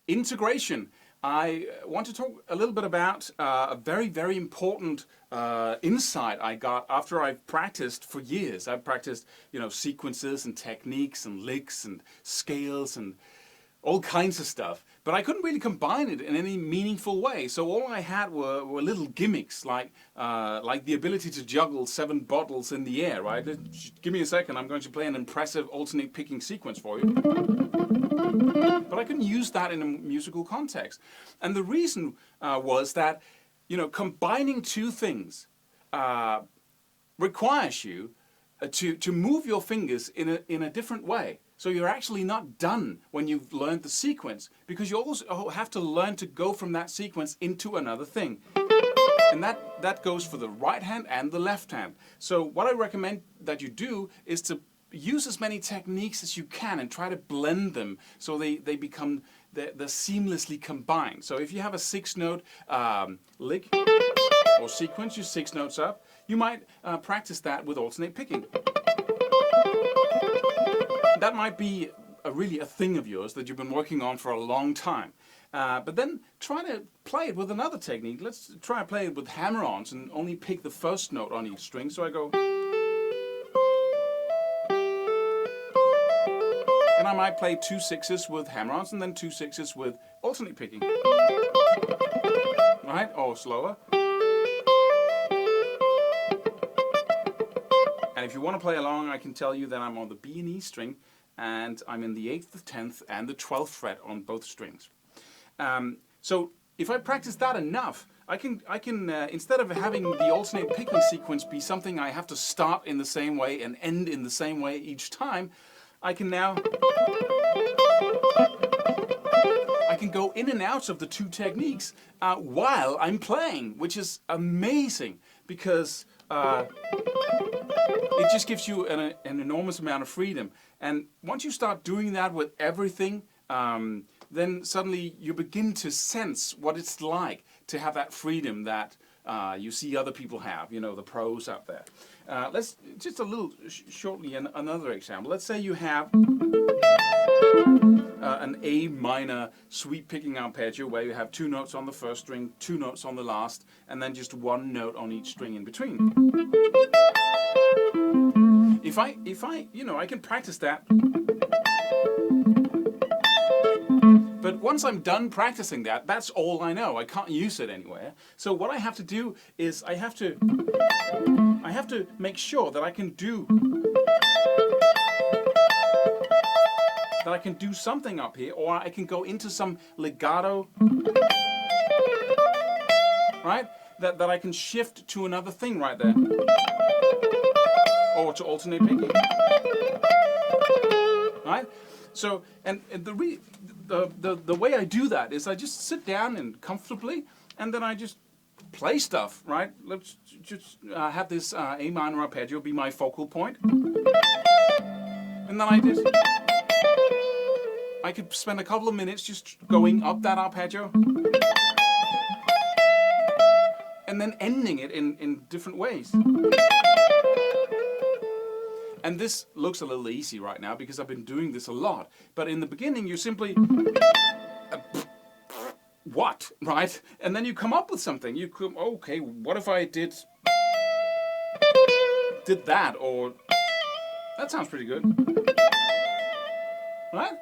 integration. I want to talk a little bit about a very, very important insight I got after I've practiced for years. I've practiced, sequences and techniques and licks and scales and all kinds of stuff, but I couldn't really combine it in any meaningful way. So all I had were little gimmicks, like the ability to juggle 7 bottles in the air. Right? Give me a second. I'm going to play an impressive alternate picking sequence for you. But I couldn't use that in a musical context, and the reason was that combining two things requires you to move your fingers in a different way. So you're actually not done when you've learned the sequence, because you also have to learn to go from that sequence into another thing. And that goes for the right hand and the left hand. So what I recommend that you do is to use as many techniques as you can and try to blend them so they become they're seamlessly combined. So if you have a 6-note lick or sequence, you 6 notes up, you might practice that with alternate picking. That might be really a thing of yours that you've been working on for a long time. But then try to play it with another technique. Let's try to play it with hammer-ons and only pick the first note on each string. So I go, and I might play 2 6s with hammer-ons and then 2 6s with alternate picking. Right? Or slower. And if you want to play along, I can tell you that I'm on the B and E string, and I'm in the 8th, the 10th, and the 12th fret on both strings. So if I practice that enough, I can instead of having the alternate picking sequence be something I have to start in the same way and end in the same way each time, I can go in and out of the two techniques while I'm playing, which is amazing, because it just gives you an enormous amount of freedom. And once you start doing that with everything, then suddenly you begin to sense what it's like to have that freedom that you see other people have, the pros out there. Let's just a little shortly another example. Let's say you have an A minor sweep picking arpeggio where you have 2 notes on the first string, 2 notes on the last, and then just 1 note on each string in between. If I I can practice that. But once I'm done practicing that, that's all I know. I can't use it anywhere. So what I have to do is I have to make sure that I can do something up here, or I can go into some legato, right? That I can shift to another thing right there, or to alternate picking, right? So and the way I do that is I just sit down and comfortably, and then I just play stuff, right? Let's just have this A minor arpeggio be my focal point, and then I could spend a couple of minutes just going up that arpeggio and then ending it in different ways. And this looks a little easy right now because I've been doing this a lot. But in the beginning, you simply, what, right? And then you come up with something. You come, okay, what if I did that? Or, that sounds pretty good. Right?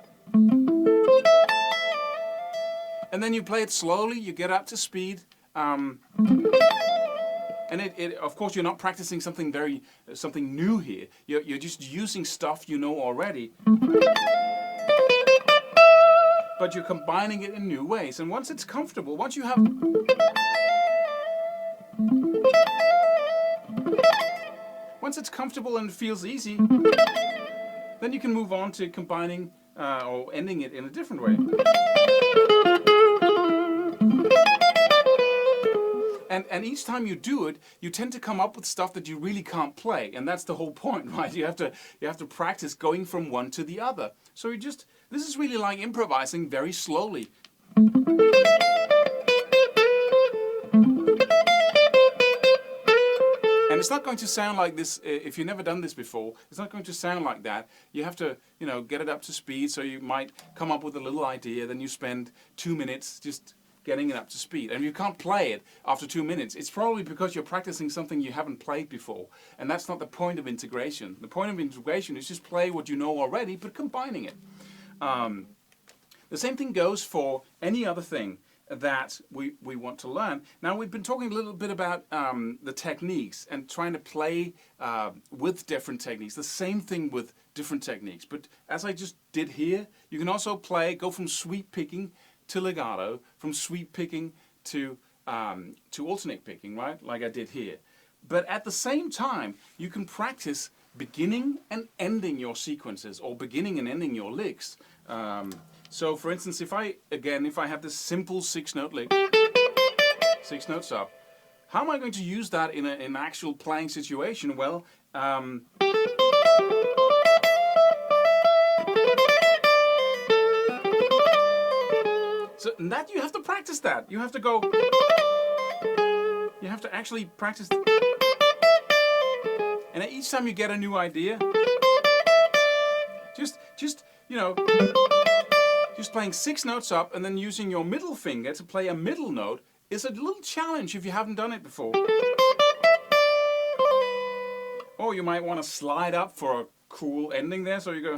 And then you play it slowly, you get up to speed. And it of course, you're not practicing something new here. You're just using stuff you know already, but you're combining it in new ways. And once it's comfortable, once it's comfortable and it feels easy, then you can move on to combining or ending it in a different way. And each time you do it, you tend to come up with stuff that you really can't play, and that's the whole point, right? You have to practice going from one to the other. So this is really like improvising very slowly. And And it's not going to sound like this, if you've never done this before, it's not going to sound like that. You have to, get it up to speed, so you might come up with a little idea, then you spend 2 minutes just getting it up to speed. And if you can't play it after 2 minutes, it's probably because you're practicing something you haven't played before. And that's not the point of integration. The point of integration is just play what you know already, but combining it. The same thing goes for any other thing that we want to learn. Now, we've been talking a little bit about the techniques and trying to play with different techniques. The same thing with different techniques. But as I just did here, you can also go from sweep picking to legato, from sweep picking to alternate picking, right? Like I did here. But at the same time, you can practice beginning and ending your sequences, or beginning and ending your licks. So for instance, if I have this simple 6-note lick, 6 notes up, how am I going to use that in an actual playing situation? Well, so that you have to practice that. You have to go, you have to actually practice. And each time you get a new idea, just playing 6 notes up and then using your middle finger to play a middle note is a little challenge if you haven't done it before. Or you might want to slide up for a cool ending there, so you go,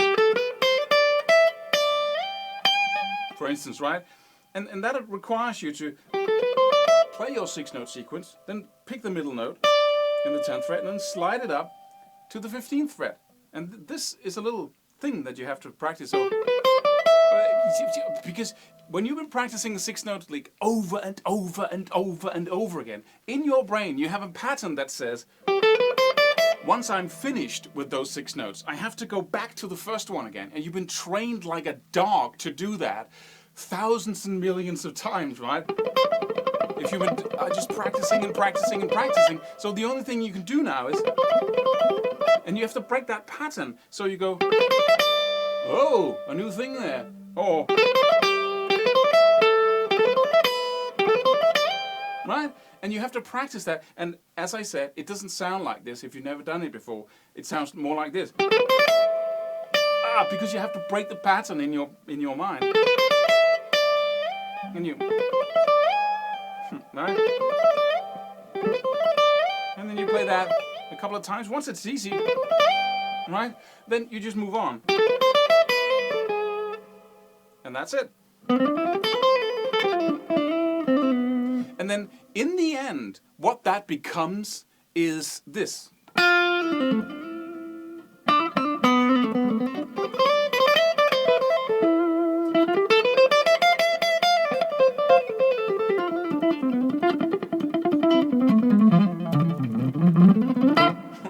for instance, right? And that requires you to play your 6-note sequence, then pick the middle note in the 10th fret and then slide it up to the 15th fret. And this is a little thing that you have to practice. Because when you've been practicing the 6-note lick over and over and over and over again, in your brain you have a pattern that says, once I'm finished with those 6 notes, I have to go back to the first one again. And you've been trained like a dog to do that thousands and millions of times, right? If you've been just practicing and practicing and practicing, so the only thing you can do now is, and you have to break that pattern. So you go, oh, a new thing there. Or, right? And you have to practice that. And as I said, it doesn't sound like this if you've never done it before. It sounds more like this. Because you have to break the pattern in your mind. And you, right? And then you play that a couple of times. Once it's easy, right? Then you just move on. And that's it. And then in the end, what that becomes is this.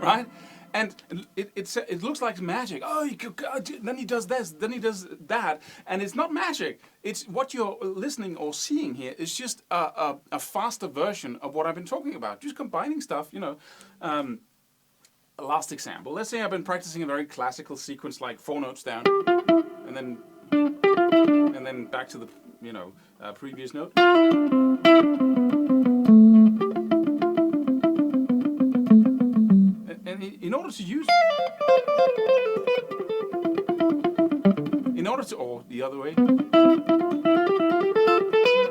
Right? And it looks like magic. Oh, then he does this, then he does that. And it's not magic. It's what you're listening or seeing here is just a faster version of what I've been talking about. Just combining stuff, A last example. Let's say I've been practicing a very classical sequence like 4 notes down, and then back to the, previous note. In order to use, or the other way,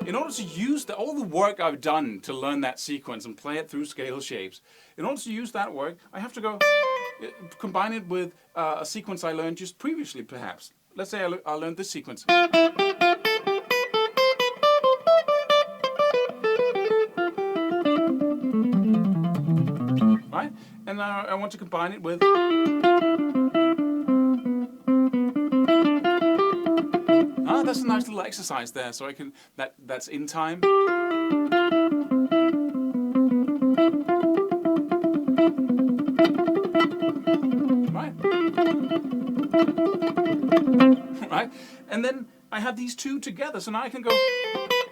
in order to use all the work I've done to learn that sequence and play it through scale shapes, in order to use that work, I have to go combine it with a sequence I learned just previously, perhaps. Let's say I learned this sequence. Right? And now I want to combine it with, that's a nice little exercise there, so I can, that's in time. Right? Right? And then I have these two together, so now I can go,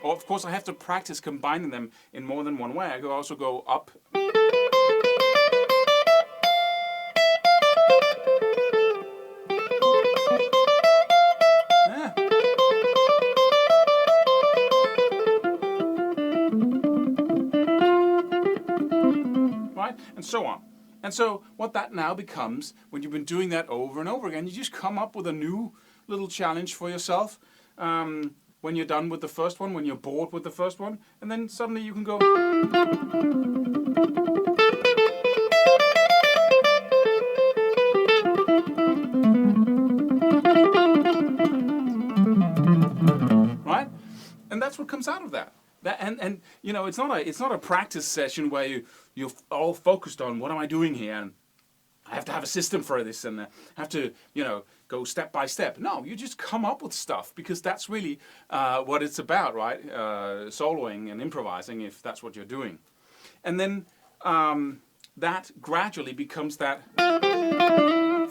or of course I have to practice combining them in more than one way. I could also go up. And so on. And so what that now becomes, when you've been doing that over and over again, you just come up with a new little challenge for yourself. When you're done with the first one, when you're bored with the first one, and then suddenly you can go. Right? And that's what comes out of that. And you know, it's not a practice session where you're all focused on what am I doing here, and I have to have a system for this, and I have to, you know, go step by step. No, you just come up with stuff, because that's really what it's about, right? Soloing and improvising, if that's what you're doing. And then that gradually becomes that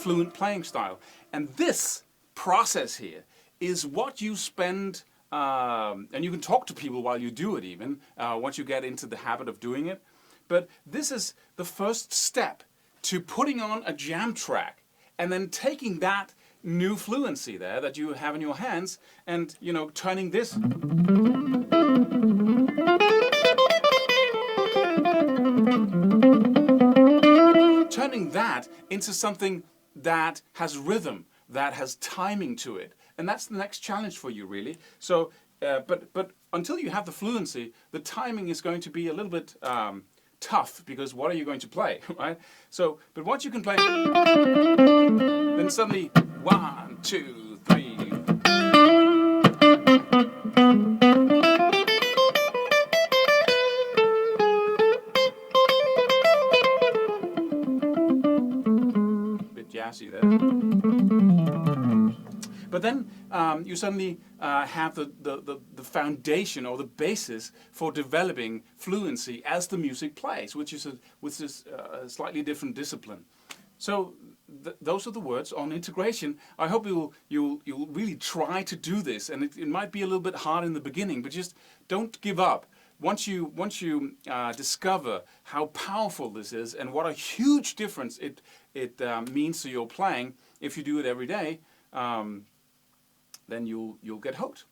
fluent playing style. And this process here is what you spend, and you can talk to people while you do it even, once you get into the habit of doing it. But this is the first step to putting on a jam track, and then taking that new fluency there that you have in your hands, and, you know, turning this into something that has rhythm, that has timing to it. And that's the next challenge for you, really. So, but until you have the fluency, the timing is going to be a little bit tough, because what are you going to play, right? So, but once you can play, then suddenly 1, 2, 3. Bit jazzy there. But then you suddenly have the foundation, or the basis for developing fluency as the music plays, which is a slightly different discipline. So those are the words on integration. I hope you'll really try to do this, and it might be a little bit hard in the beginning, but just don't give up. Once you discover how powerful this is, and what a huge difference it means to your playing if you do it every day, then you'll get hooked.